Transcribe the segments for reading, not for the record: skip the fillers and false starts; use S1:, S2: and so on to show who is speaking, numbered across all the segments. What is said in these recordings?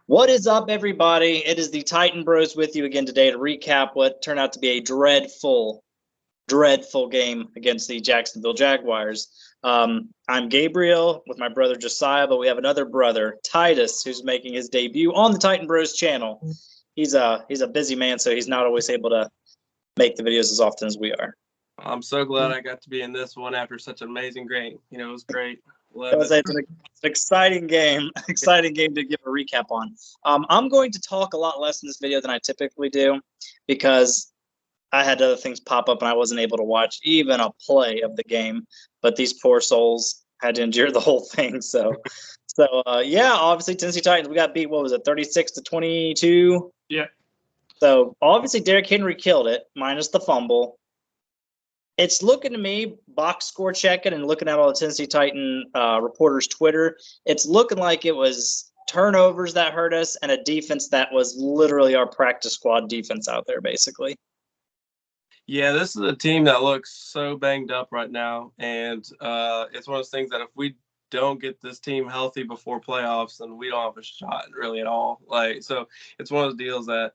S1: What is up, everybody? It is the Titan Bros with you again today to recap what turned out to be a dreadful game against the Jacksonville Jaguars. I'm Gabriel with my brother Josiah, but we have another brother, Titus, who's making his debut on the Titan Bros channel. He's a busy man, so he's not always able to make the videos as often as we are.
S2: I'm so glad I got to be in this one after such an amazing game. It was great.
S1: It's an exciting game. Exciting game to give a recap on. I'm going to talk a lot less in this video than I typically do because I had other things pop up and I wasn't able to watch even a play of the game. But these poor souls had to endure the whole thing. So yeah, obviously Tennessee Titans, we got beat. What was it, 36-22?
S2: Yeah.
S1: So obviously Derrick Henry killed it, minus the fumble. It's looking to me, box score checking and looking at all the Tennessee Titan reporters' Twitter, it's looking like it was turnovers that hurt us and a defense that was literally our practice squad defense out there, basically.
S2: Yeah, this is a team that looks so banged up right now, and it's one of those things that if we don't get this team healthy before playoffs, then we don't have a shot really at all. So it's one of those deals that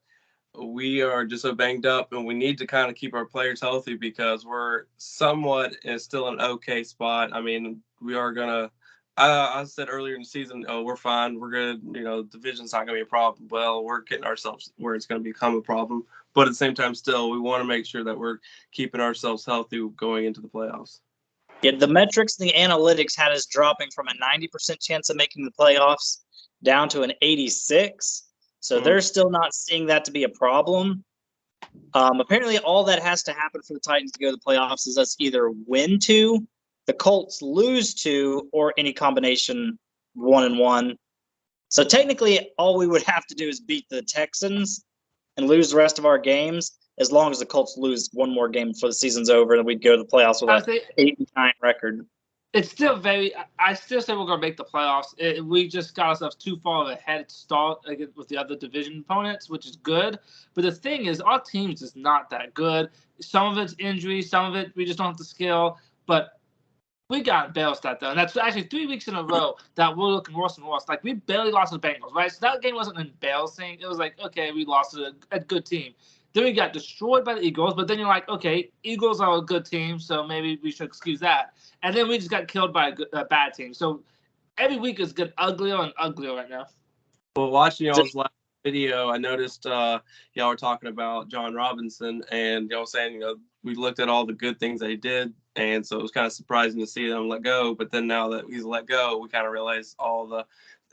S2: we are just so banged up, and we need to kind of keep our players healthy because we're somewhat still in an okay spot. I mean, we are gonna. I said earlier in the season, oh, we're fine, we're good. Division's not gonna be a problem. Well, we're getting ourselves where it's gonna become a problem. But at the same time, still, we want to make sure that we're keeping ourselves healthy going into the playoffs.
S1: Yeah, the metrics and the analytics had us dropping from a 90% chance of making the playoffs down to an 86. So they're still not seeing that to be a problem. Apparently, all that has to happen for the Titans to go to the playoffs is us either win 2, the Colts lose 2, or any combination 1-1. So technically, all we would have to do is beat the Texans and lose the rest of our games. As long as the Colts lose one more game before the season's over, and we'd go to the playoffs with an 8-9 record.
S3: It's still I still say we're going to make the playoffs. We just got ourselves too far of a head start with the other division opponents, which is good. But the thing is, our team's just not that good. Some of it's injury, some of it we just don't have the skill. But we got embarrassed that, though. And that's actually 3 weeks in a row that we're looking worse and worse. Like, we barely lost to the Bengals, right? So that game wasn't embarrassing. It was like, okay, we lost to a good team. Then we got destroyed by the Eagles, but then you're like, okay, Eagles are a good team, so maybe we should excuse that. And then we just got killed by a bad team. So every week is getting uglier and uglier right now.
S2: Well, watching y'all's last video, I noticed y'all were talking about John Robinson, and y'all saying, we looked at all the good things that he did, and so it was kind of surprising to see them let go. But then now that he's let go, we kind of realized all the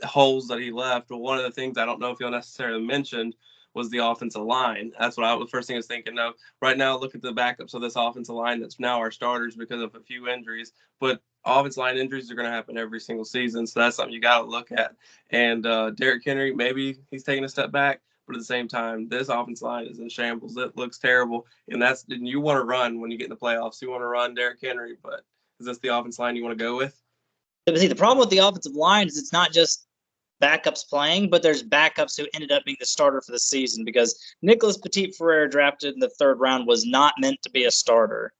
S2: holes that he left. But one of the things I don't know if you'll necessarily mentioned was the offensive line. That's what the first thing I was thinking. No, right now, look at the backups of this offensive line that's now our starters because of a few injuries. But offensive line injuries are going to happen every single season, so that's something you got to look at. And Derrick Henry, maybe he's taking a step back, but at the same time, this offensive line is in shambles. It looks terrible, and you want to run when you get in the playoffs. You want to run Derrick Henry, but is this the offensive line you want to go with?
S1: See, the problem with the offensive line is it's not just backups playing, but there's backups who ended up being the starter for the season because Nicholas Petit-Frere, drafted in the 3rd round, was not meant to be a starter.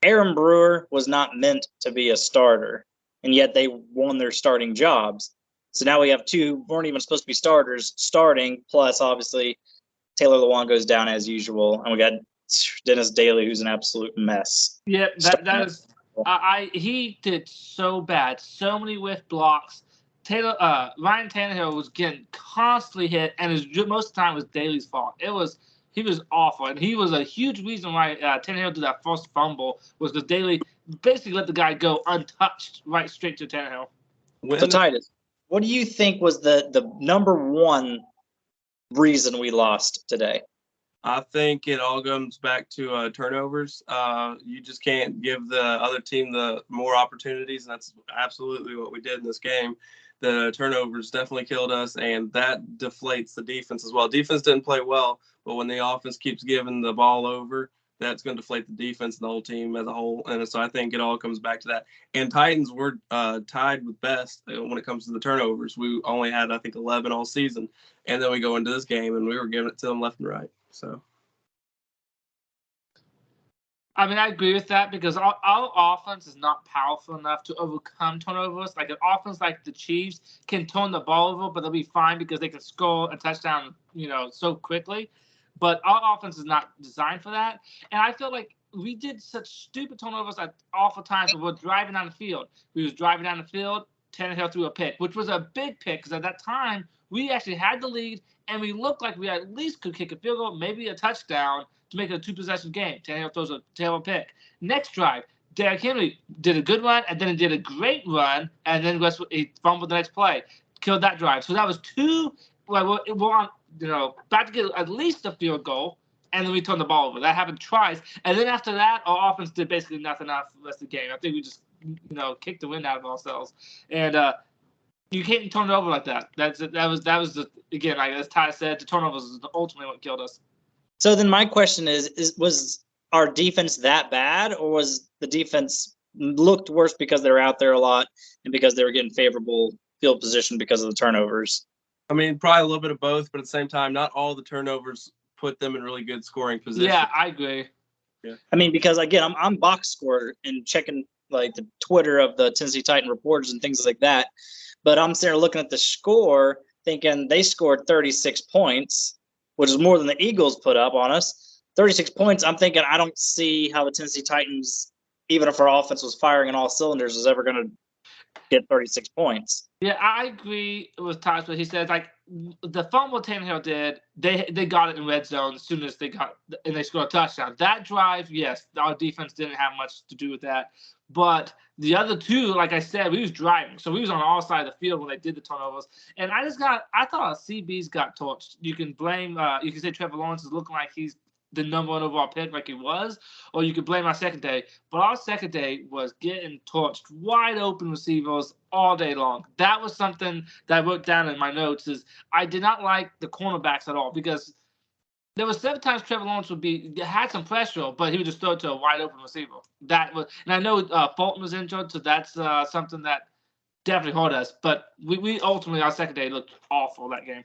S1: Aaron Brewer was not meant to be a starter, and yet they won their starting jobs. So now we have 2 weren't even supposed to be starters starting, plus obviously Taylor Lewan goes down as usual, and we got Dennis Daly, who's an absolute mess.
S3: Yeah, that is he did so bad. So many whiff blocks. Ryan Tannehill was getting constantly hit, and most of the time was Daly's fault. He was awful, and he was a huge reason why Tannehill did that first fumble was because Daly basically let the guy go untouched right straight to Tannehill.
S1: So Titus, what do you think was the number one reason we lost today?
S2: I think it all comes back to turnovers. You just can't give the other team the more opportunities, and that's absolutely what we did in this game. The turnovers definitely killed us, and that deflates the defense as well. Defense didn't play well, but when the offense keeps giving the ball over, that's going to deflate the defense and the whole team as a whole. And so I think it all comes back to that. And Titans were tied with best when it comes to the turnovers. We only had, I think, 11 all season. And then we go into this game, and we were giving it to them left and right. So
S3: I mean, I agree with that because our offense is not powerful enough to overcome turnovers. Like an offense like the Chiefs can turn the ball over, but they'll be fine because they can score a touchdown, so quickly. But our offense is not designed for that. And I feel like we did such stupid turnovers at awful times when we're driving down the field. We was driving down the field, Tannehill threw a pick, which was a big pick because at that time we actually had the lead and we looked like we at least could kick a field goal, maybe a touchdown to make it a two-possession game. Tannehill throws a terrible pick. Next drive, Derrick Henry did a good run and then he did a great run and then he fumbled the next play, killed that drive. So that was two. Well, we're on, about to get at least a field goal, and then we turned the ball over. That happened twice, and then after that, our offense did basically nothing else for the rest of the game. I think we just, kicked the wind out of ourselves, and you can't turn it over like that. That was again, like as Ty said, the turnovers is ultimately what killed us.
S1: So then my question was our defense that bad, or was the defense looked worse because they were out there a lot and because they were getting favorable field position because of the turnovers?
S2: I mean, probably a little bit of both, but at the same time, not all the turnovers put them in really good scoring position.
S3: Yeah, I agree.
S2: Yeah.
S1: I mean, because again, I'm box score and checking like the Twitter of the Tennessee Titan reporters and things like that, but I'm sitting there looking at the score, thinking they scored 36 points, which is more than the Eagles put up on us. 36 points. I'm thinking I don't see how the Tennessee Titans, even if our offense was firing in all cylinders, is ever going to get 36 points.
S3: Yeah, I agree with Tosh, but he says like the fumble Tannehill did, they got it in red zone as soon as they got and they scored a touchdown. That drive, yes, our defense didn't have much to do with that. But the other two, like I said, we was driving, so we was on all sides of the field when they did the turnovers. And I thought our CBs got torched. You can blame, you can say Trevor Lawrence is looking like he's the number one overall pick like he was, or you could blame our secondary. But our secondary was getting torched, wide open receivers all day long. That was something that I wrote down in my notes. Is I did not like the cornerbacks at all because there was 7 times Trevor Lawrence had some pressure, but he would just throw it to a wide open receiver. That was, and I know Fulton was injured, so that's something that definitely hurt us. But we ultimately our secondary looked awful that game.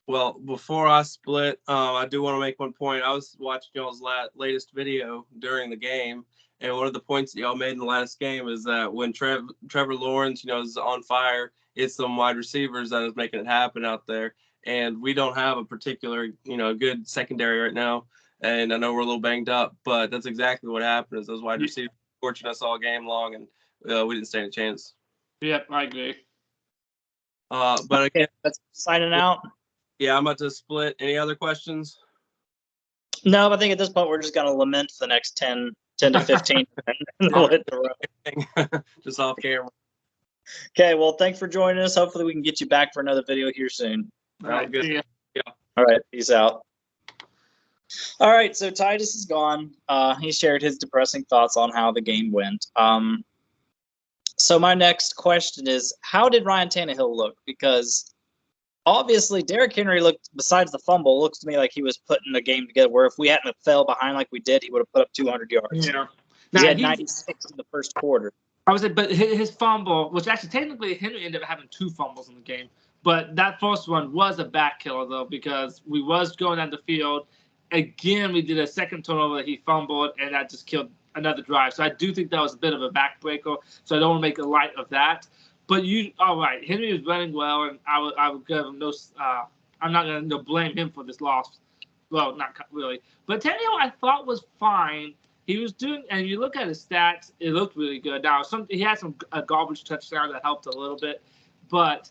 S2: Well, before I split, I do want to make one point. I was watching y'all's latest video during the game, and one of the points that y'all made in the last game is that when Trevor Lawrence, is on fire, it's some wide receivers that is making it happen out there. And we don't have a particular, good secondary right now. And I know we're a little banged up, but that's exactly what happened is those wide receivers torching us all game long, and we didn't stand a chance.
S3: Yep, I agree.
S2: But again,
S1: that's signing out.
S2: Yeah, I'm about to split. Any other questions?
S1: No, I think at this point we're just going to lament for the next 10 to 15. And we'll hit the road.
S2: Just off camera.
S1: Okay, well, thanks for joining us. Hopefully we can get you back for another video here soon.
S3: All right,
S2: good.
S3: yeah.
S1: All right, peace out. All right, so Titus is gone. He shared his depressing thoughts on how the game went. So my next question is, how did Ryan Tannehill look? Because obviously, Derrick Henry looked, besides the fumble, looks to me like he was putting a game together where if we hadn't fell behind like we did, he would have put up 200 yards.
S3: Yeah.
S1: He had 96 in the first quarter.
S3: I was, but his fumble, which actually technically Henry ended up having 2 fumbles in the game, but that first one was a back killer though because we was going down the field. Again, we did a second turnover that he fumbled, and that just killed another drive. So I do think that was a bit of a backbreaker. So I don't want to make a light of that. But all right, Henry was running well, and I would give him no. I'm not going to blame him for this loss. Well, not really. But Tannehill, I thought was fine. He was doing, and you look at his stats, it looked really good. Now, he had a garbage touchdown that helped a little bit, but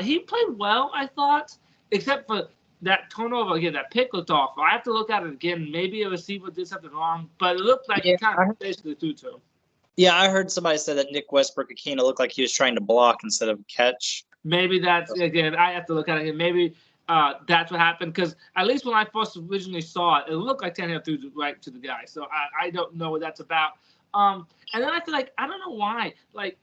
S3: he played well, I thought, except for that turnover again. That pick looked off. I have to look at it again. Maybe a receiver did something wrong, but it looked like he kind of basically threw to him.
S1: Yeah, I heard somebody say that Nick Westbrook-Akina looked like he was trying to block instead of catch.
S3: Maybe that's, again, I have to look at it again. Maybe that's what happened because at least when I first originally saw it, it looked like Tannehill threw right to the guy. So I don't know what that's about. And then I feel like, I don't know why, like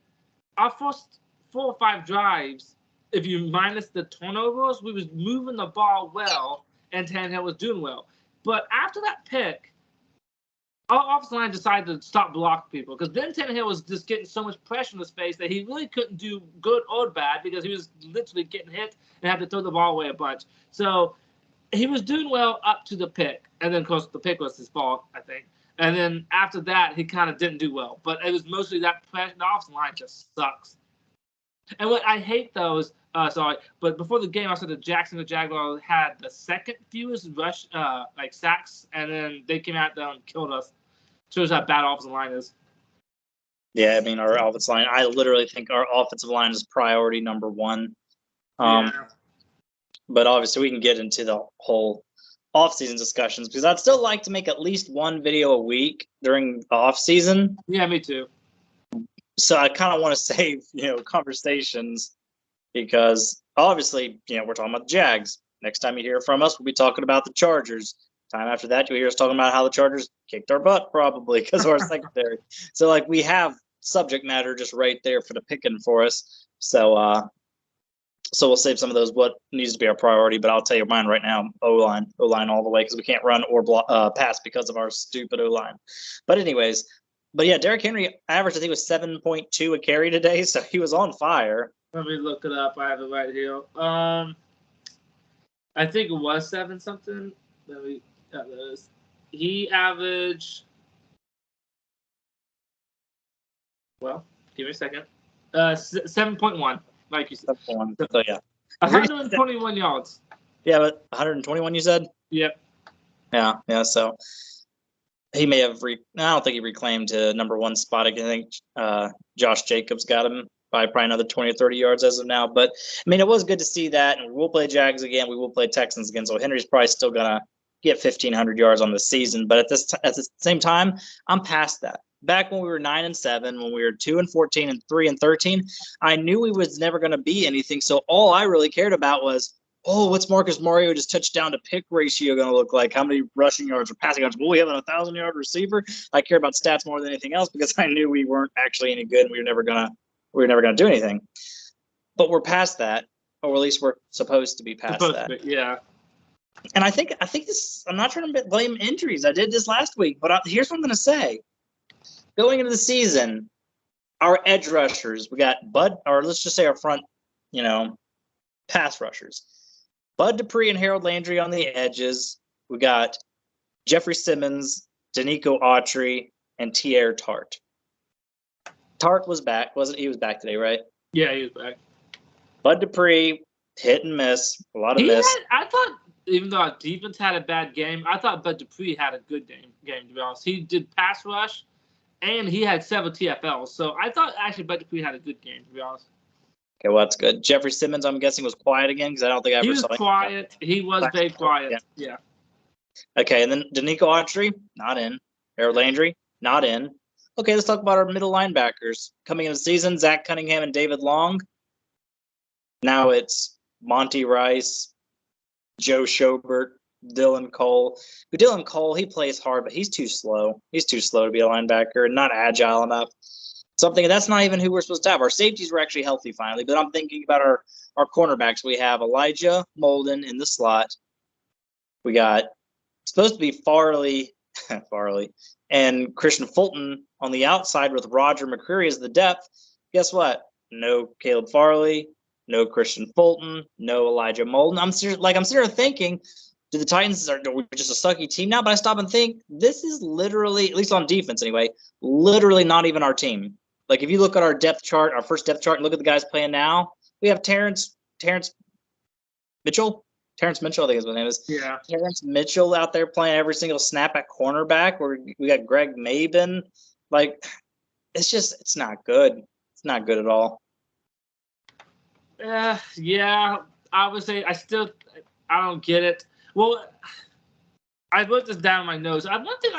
S3: our first 4 or 5 drives, if you minus the turnovers, we was moving the ball well and Tannehill was doing well. But after that pick, our offensive line decided to stop blocking people because then Tannehill was just getting so much pressure in his face that he really couldn't do good or bad because he was literally getting hit and had to throw the ball away a bunch. So he was doing well up to the pick. And then, of course, the pick was his fault, I think. And then after that, he kind of didn't do well. But it was mostly that the offensive line just sucks. And what I hate those, but before the game, I said the Jacksonville Jaguars had the second fewest rush, sacks, and then they came out there and killed us. Shows how bad offensive line is.
S1: Yeah, I mean, our offensive line, I literally think our offensive line is priority number one. But obviously, we can get into the whole off-season discussions because I'd still like to make at least one video a week during the off-season.
S3: Yeah, me too.
S1: So I kind of want to save, conversations because obviously, we're talking about the Jags. Next time you hear from us, we'll be talking about the Chargers. Time after that, you'll hear us talking about how the Chargers kicked our butt probably because of our secondary. So, we have subject matter just right there for the picking for us. So we'll save some of those what needs to be our priority. But I'll tell you mine right now, O-line all the way because we can't run or pass because of our stupid O-line. But anyways, yeah, Derrick Henry averaged, I think, was 7.2 a carry today, so he was on fire.
S3: Let me look it up. I have it right here. I think it was 7 something. He averaged. Well, give me a second. 7.1, like you said.
S1: 7.1. So yeah,
S3: 121 yards.
S1: Yeah, but 121 you said.
S3: Yep.
S1: Yeah. So he may have. I don't think he reclaimed number one spot. I think Josh Jacobs got him by probably another 20 or 30 yards as of now. But I mean, it was good to see that. And we'll play Jags again. We will play Texans again. So Henry's probably still gonna get 1,500 yards on the season. But at the same time, I'm past that. Back when we were 9-7, when we were 2-14 and 3-13, I knew we was never going to be anything. So all I really cared about was, what's Marcus Mariota's touchdown to pick ratio going to look like? How many rushing yards or passing yards? Will we have a 1,000-yard receiver? I care about stats more than anything else because I knew we weren't actually any good and we were never gonna do anything. But we're past that, or at least we're supposed to be past that.
S3: Yeah.
S1: And I think this. I'm not trying to blame injuries. I did this last week, but here's what I'm going to say. Going into the season, our edge rushers, we got Bud, or let's just say our front, pass rushers. Bud Dupree and Harold Landry on the edges. We got Jeffrey Simmons, Danico Autry, and Tierre Tart. Tart was back, wasn't he? Was back today, right?
S3: Yeah, he was back.
S1: Bud Dupree, hit and miss, a lot of miss.
S3: I thought, even though our defense had a bad game, I thought Bud Dupree had a good game, to be honest. He did pass rush, and he had several TFLs. So I thought, actually, Bud Dupree had a good game, to be honest.
S1: Okay, well, that's good. Jeffrey Simmons, I'm guessing, was quiet again because I don't think I ever saw him.
S3: He was quiet. He was very quiet. Yeah.
S1: Okay, and then Danico Autry, not in. Harold Landry, not in. Okay, let's talk about our middle linebackers. Coming into the season, Zach Cunningham and David Long. Now it's Monty Rice, Joe Schobert, Dylan Cole. Dylan Cole, he plays hard, but he's too slow. He's too slow to be a linebacker and not agile enough. Something that's not even who we're supposed to have. Our safeties were actually healthy finally, but I'm thinking about our cornerbacks. We have Elijah Molden in the slot. We got supposed to be Farley, and Christian Fulton on the outside with Roger McCreary as the depth. Guess what? No Caleb Farley, no Christian Fulton, no Elijah Molden. I'm sitting here thinking, do the Titans are we just a sucky team now? But I stop and think this is literally, at least on defense anyway, literally not even our team. Like if you look at our depth chart, our first depth chart, and look at the guys playing now, we have Terrence Mitchell, I think is what his name is.
S3: Yeah.
S1: Terrence Mitchell out there playing every single snap at cornerback. We got Greg Maben. Like, it's not good. It's not good at all.
S3: Yeah, I would say I don't get it. Well, I wrote this down in my notes. I didn't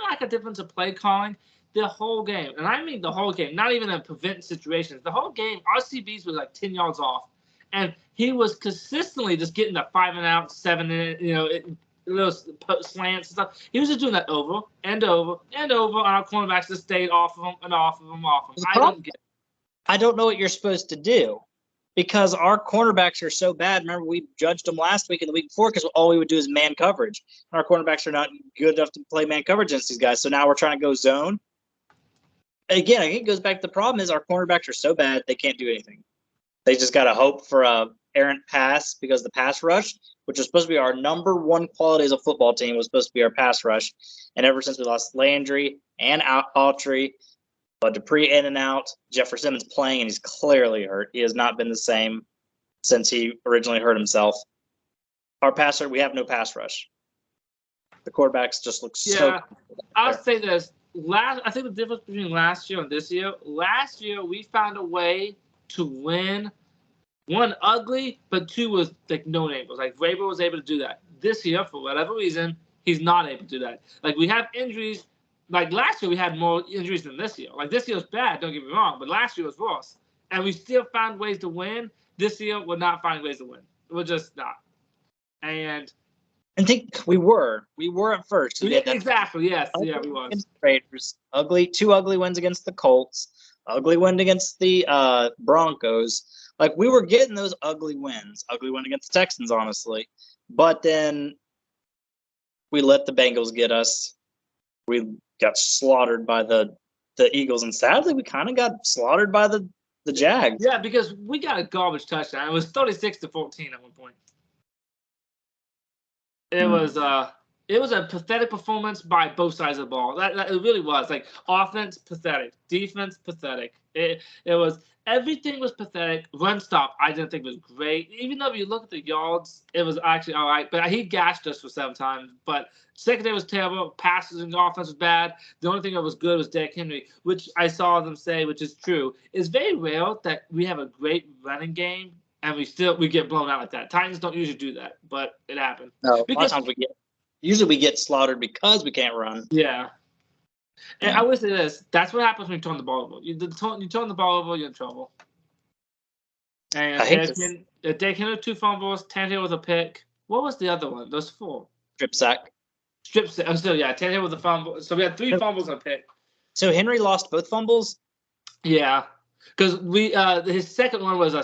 S3: like a difference of play calling the whole game. And I mean the whole game, not even in prevent situations. The whole game, RCBs was like 10 yards off. And he was consistently just getting the 5 and out, 7 and little slants and stuff. He was just doing that over and over and over, and our cornerbacks just stayed off of him and off of him, off of him. I don't get it. I
S1: don't know what you're supposed to do because our cornerbacks are so bad. Remember, we judged them last week and the week before because all we would do is man coverage. And our cornerbacks are not good enough to play man coverage against these guys. So now we're trying to go zone. Again, I think it goes back to the problem is our cornerbacks are so bad they can't do anything. They just got to hope for a errant pass because the pass rush, which was supposed to be our number one quality as a football team, was supposed to be our pass rush. And ever since we lost Landry and Autry, Dupree in and out, Jeffrey Simmons playing, and he's clearly hurt. He has not been the same since he originally hurt himself. Our passer, we have no pass rush. The quarterbacks just look so.
S3: Yeah, I'll say this. I think the difference between last year and this year. Last year we found a way to win. One, ugly, but two was like no names. Like Vrabel was able to do that. This year, for whatever reason, he's not able to do that. Like we have injuries. Like last year, we had more injuries than this year. Like this year was bad. Don't get me wrong, but last year was worse, and we still found ways to win. This year, we're not finding ways to win. We're just not. And
S1: I think we were at first.
S3: yeah, exactly. Yes. Yeah, we was.
S1: Raiders, two ugly wins against the Colts, ugly win against the Broncos. Like we were getting those ugly wins. Ugly win against the Texans, honestly. But then we let the Bengals get us. We got slaughtered by the Eagles, and sadly, we kind of got slaughtered by the Jags.
S3: Yeah, because we got a garbage touchdown. It was 36-14 at one point. It was a pathetic performance by both sides of the ball. That it really was. Like offense pathetic, defense pathetic. It was everything was pathetic. Run stop I didn't think was great. Even though if you look at the yards, it was actually all right. But he gashed us for 7 times. But secondary was terrible. Passes and offense was bad. The only thing that was good was Derrick Henry, which I saw them say, which is true. It's very rare that we have a great running game and we get blown out like that. Titans don't usually do that, but it happened.
S1: No, because a lot of times we get slaughtered because we can't run.
S3: Yeah. And I would say this: that's what happens when you turn the ball over. You turn the ball over, you're in trouble. And Derrick Henry 2 fumbles, Tannehill with a pick. What was the other one? Those 4.
S1: Strip sack.
S3: Oh, still, yeah. Tannehill with a fumble. So we had 3 fumbles and a pick.
S1: So Henry lost both fumbles?
S3: Yeah. Because his second one was a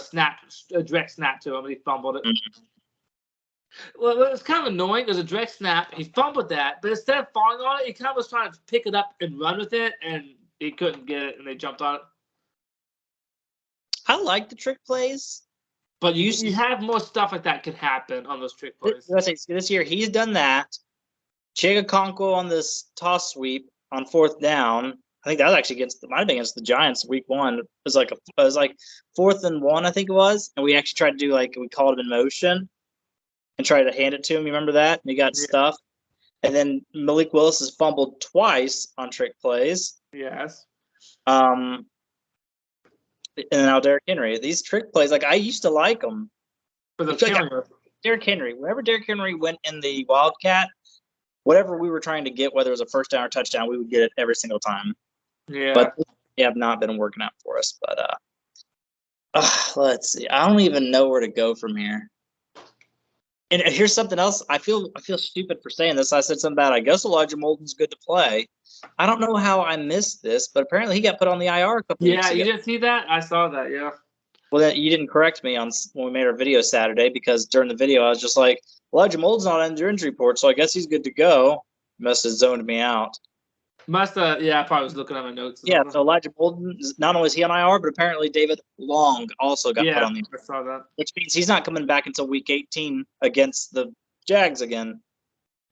S3: direct snap to him, and he fumbled it. Mm-hmm. Well, it was kind of annoying. It was a direct snap. He fumbled that, but instead of falling on it, he kind of was trying to pick it up and run with it, and he couldn't get it, and they jumped on it.
S1: I like the trick plays.
S3: But you have more stuff like that could happen on those trick plays.
S1: This year, he's done that. Chigakonko on this toss sweep on 4th down. I think that was actually might have been against the Giants week 1. It was like 4th and 1, I think it was. And we actually tried to do we called it in motion and tried to hand it to him. You remember that? And he got stuffed. And then Malik Willis has fumbled twice on trick plays.
S3: Yes.
S1: And now Derrick Henry. These trick plays, I used to like them.
S3: For the
S1: Derrick Henry. Whenever Derrick Henry went in the Wildcat, whatever we were trying to get, whether it was a first down or touchdown, we would get it every single time.
S3: Yeah.
S1: But they have not been working out for us. But let's see. I don't even know where to go from here. And here's something else. I feel stupid for saying this. I said something about I guess Elijah Molden's good to play. I don't know how I missed this, but apparently he got put on the IR a couple weeks ago.
S3: Yeah, you didn't see that? I saw that, yeah.
S1: Well, then you didn't correct me when we made our video Saturday, because during the video I was just like, Elijah Molden's not on your injury report, so I guess he's good to go. Must have zoned me out.
S3: Must have, yeah, I probably was looking at my notes.
S1: Yeah, so Elijah Molden, not only is he on IR, but apparently David Long also got put on the IR.
S3: I saw that.
S1: Which means he's not coming back until week 18 against the Jags again.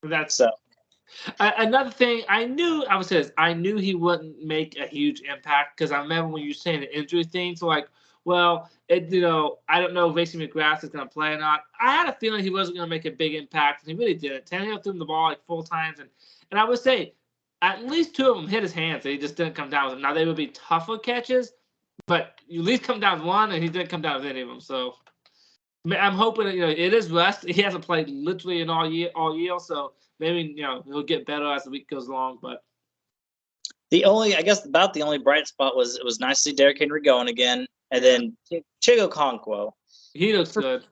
S3: That's so. Another thing, I knew he wouldn't make a huge impact, because I remember when you were saying the injury thing, so I don't know if Mason McGrath is going to play or not. I had a feeling he wasn't going to make a big impact, and he really didn't. Tannehill threw him the ball 4 times, and I would say at least 2 of them hit his hands, and he just didn't come down with them. Now, they would be tougher catches, but you at least come down with 1, and he didn't come down with any of them. So I'm hoping that, it is rest. He hasn't played literally in all year, so maybe he'll get better as the week goes along. But
S1: the only bright spot was it was nice to see Derrick Henry going again, and then Chigakonko.
S3: He looks good.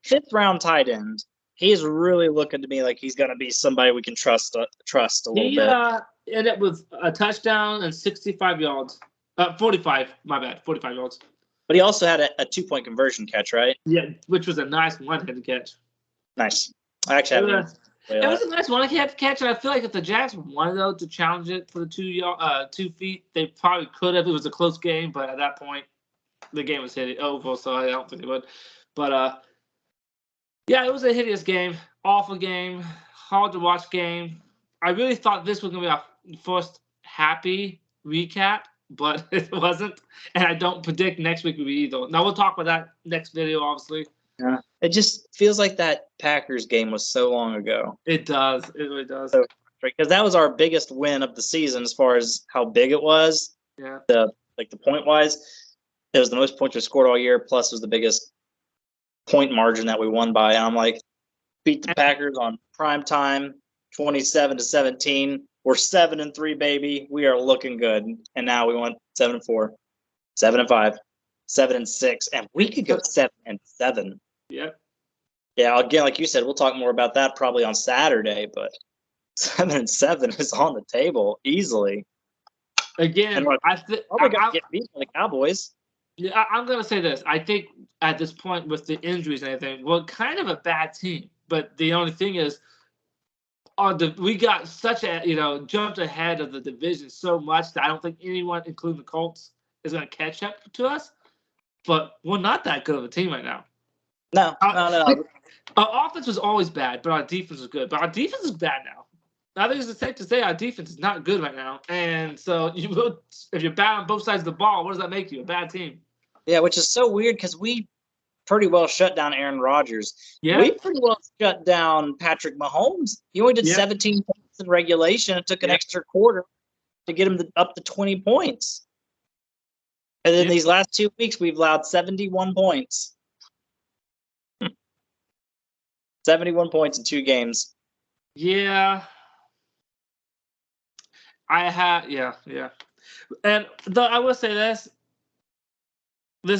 S1: 5th round tight end. He's really looking to me like he's going to be somebody we can trust a little bit.
S3: He ended up with a touchdown and 65 yards. 45 yards.
S1: But he also had a 2-point conversion catch, right?
S3: Yeah, which was a nice one-handed catch.
S1: Nice. I actually
S3: it was a nice one-handed catch, and I feel like if the Jags wanted to challenge it for the 2 feet, they probably could have. It was a close game, but at that point, the game was over, so I don't think they would. But Yeah, it was a hideous game, awful game, hard to watch game. I really thought this was going to be our first happy recap, but it wasn't. And I don't predict next week will be either. Now, we'll talk about that next video, obviously.
S1: Yeah. It just feels like that Packers game was so long ago.
S3: It does. It really does.
S1: So, because that was our biggest win of the season as far as how big it was.
S3: Yeah.
S1: The point wise, it was the most points we scored all year. Plus, was the biggest point margin that we won by. And I'm like, beat the Packers on prime time, 27-17. We're 7-3, baby. We are looking good. And now we went 7-4, 7-5, 7-6, and we could go 7-7.
S3: Yep.
S1: Yeah, again, like you said, we'll talk more about that probably on Saturday, but 7-7 is on the table easily.
S3: Again,
S1: I think we got to get beat by the Cowboys.
S3: Yeah, I'm gonna say this. I think at this point with the injuries and everything, we're kind of a bad team. But the only thing is, we got such a jumped ahead of the division so much that I don't think anyone, including the Colts, is gonna catch up to us. But we're not that good of a team right now.
S1: No.
S3: Our offense was always bad, but our defense was good. But our defense is bad now. I think it's safe to say our defense is not good right now. And so if you're bad on both sides of the ball, what does that make you? A bad team.
S1: Yeah, which is so weird because we pretty well shut down Aaron Rodgers.
S3: Yeah.
S1: We pretty well shut down Patrick Mahomes. He only did 17 points in regulation. It took an extra quarter to get him up to 20 points. And then these last 2 weeks, we've allowed 71 points. 71 points in 2 games.
S3: Yeah. And I will say this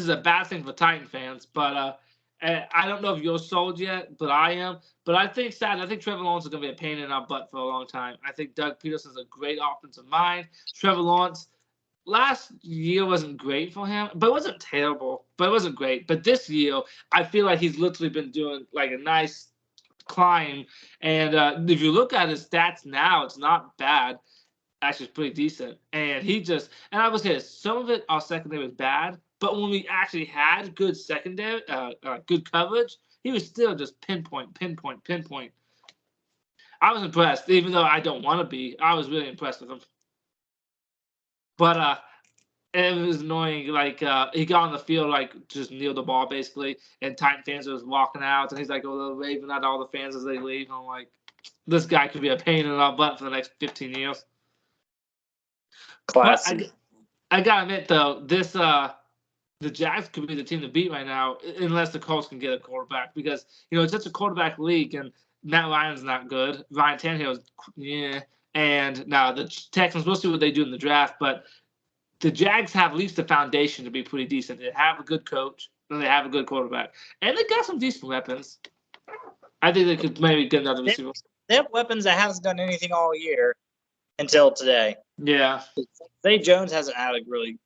S3: is a bad thing for Titan fans, but I don't know if you're sold yet, but I am. But I think Trevor Lawrence is going to be a pain in our butt for a long time. I think Doug Peterson's a great offensive mind. Trevor Lawrence, last year wasn't great for him, but it wasn't terrible, but it wasn't great. But this year, I feel like he's literally been doing like a nice climb. And if you look at his stats now, it's not bad. Actually, it's pretty decent. And I would say some of it, our secondary was bad, but when we actually had good secondary, good coverage, he was still just pinpoint. I was impressed, even though I don't want to be. I was really impressed with him. But it was annoying. Like he got on the field, like just kneeled the ball basically, and Titan fans was walking out, and he's like, "Oh, they're waving at all the fans as they leave." And I'm like, this guy could be a pain in our butt for the next 15 years.
S1: Classic.
S3: I gotta admit though, the Jags could be the team to beat right now, unless the Colts can get a quarterback, because it's such a quarterback league, and Matt Ryan's not good. Ryan Tannehill's and now the Texans, we'll see what they do in the draft, but the Jags have at least the foundation to be pretty decent. They have a good coach, and they have a good quarterback, and they got some decent weapons. I think they could maybe get another receiver.
S1: They have weapons that hasn't done anything all year until today.
S3: Yeah.
S1: Zay Jones hasn't had a really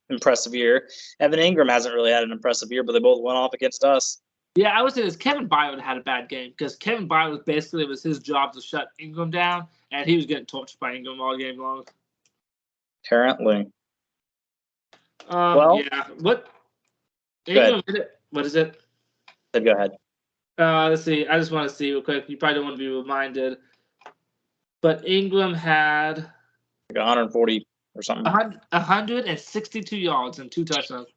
S1: impressive year. Evan Ingram hasn't really had an impressive year, but they both went off against us.
S3: Yeah, I would say this. Kevin Byard had a bad game because Kevin Byard basically it was his job to shut Ingram down, and he was getting torched by Ingram all game long.
S1: Apparently.
S3: Yeah. What? Ingram, what is it?
S1: Go ahead.
S3: Let's see. I just want to see real quick. You probably don't want to be reminded, but Ingram had
S1: 140 or something.
S3: 162 yards and 2 touchdowns.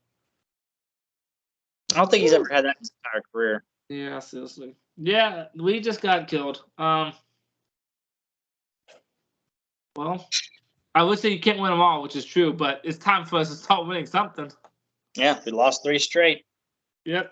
S1: I don't think he's ever had that in his entire career.
S3: Yeah, seriously. Yeah, we just got killed. Well, I would say you can't win them all, which is true, but it's time for us to start winning something.
S1: Yeah, we lost 3 straight.
S3: Yep.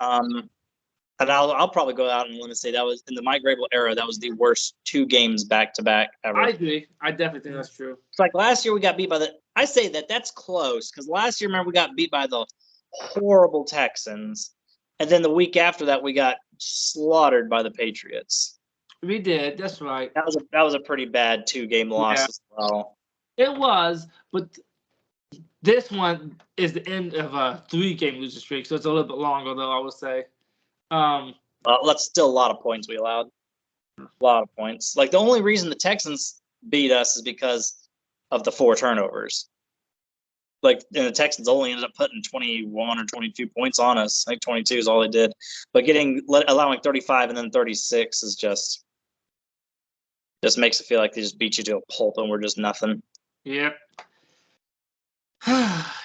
S1: And I'll probably go out on a limb and say that was in the Mike Grable era. That was the worst 2 games back to back ever.
S3: I agree. I definitely think that's true.
S1: It's like last year we got beat by I say that's close because last year, remember, we got beat by the horrible Texans, and then the week after that we got slaughtered by the Patriots.
S3: We did. That's right.
S1: That was a pretty bad 2-game loss as well.
S3: It was, but this one is the end of a 3-game losing streak, so it's a little bit longer, though, I would say.
S1: That's still a lot of points we allowed. A lot of points. Like, the only reason the Texans beat us is because of the 4 turnovers. like and the Texans only ended up putting 21 or 22 points on us. I think 22 is all they did. But allowing 35 and then 36 is just makes it feel like they just beat you to a pulp and we're just nothing.
S3: Yep.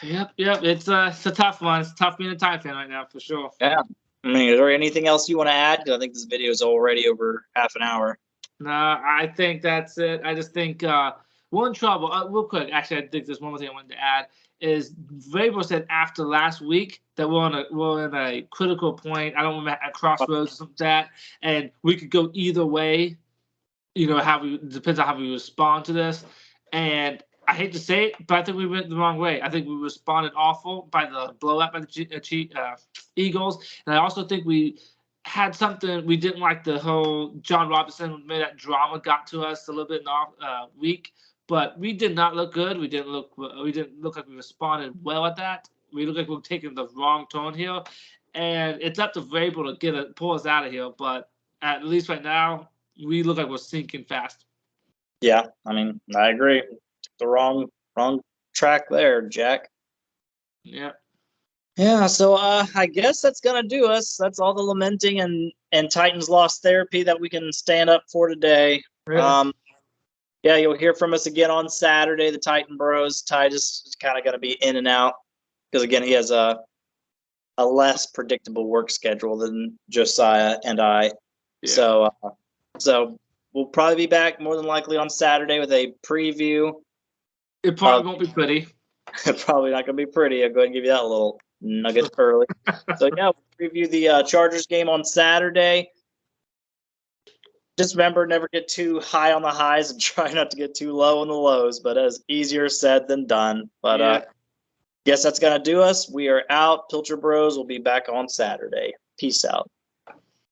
S3: Yep. It's a tough one. It's tough being a Tide fan right now for sure.
S1: Yeah. I mean, is there anything else you want to add? Because I think this video is already over half an hour.
S3: No, I think that's it. I just think we're in trouble. Real quick, actually, I think there's one more thing I wanted to add. Is Vrabel said after last week that we're in a critical point. I don't remember at crossroads or something like that, and we could go either way. You know, depends on how we respond to this. And I hate to say it, but I think we went the wrong way. I think we responded awful by the blowout by the Eagles, and I also think we had something we didn't like. The whole John Robinson made that drama got to us a little bit in our week, but we did not look good. We didn't look like we responded well at that. We look like we're taking the wrong tone here, and it's up to Vrabel to pull us out of here. But at least right now, we look like we're sinking fast.
S1: Yeah, I mean, I agree. The wrong track there, Jack.
S3: Yeah.
S1: Yeah, so I guess that's gonna do us. That's all the lamenting and Titans lost therapy that we can stand up for today.
S3: Really?
S1: Yeah, you'll hear from us again on Saturday. The Titan Bros. Ty is kind of gonna be in and out because again he has a less predictable work schedule than Josiah and I. Yeah. So we'll probably be back more than likely on Saturday with a preview.
S3: It probably won't be pretty.
S1: Probably not going to be pretty. I'll go ahead and give you that little nugget early. So, yeah, we'll preview the Chargers game on Saturday. Just remember, never get too high on the highs and try not to get too low on the lows, but as easier said than done. But guess that's going to do us. We are out. Pilcher Bros will be back on Saturday. Peace out.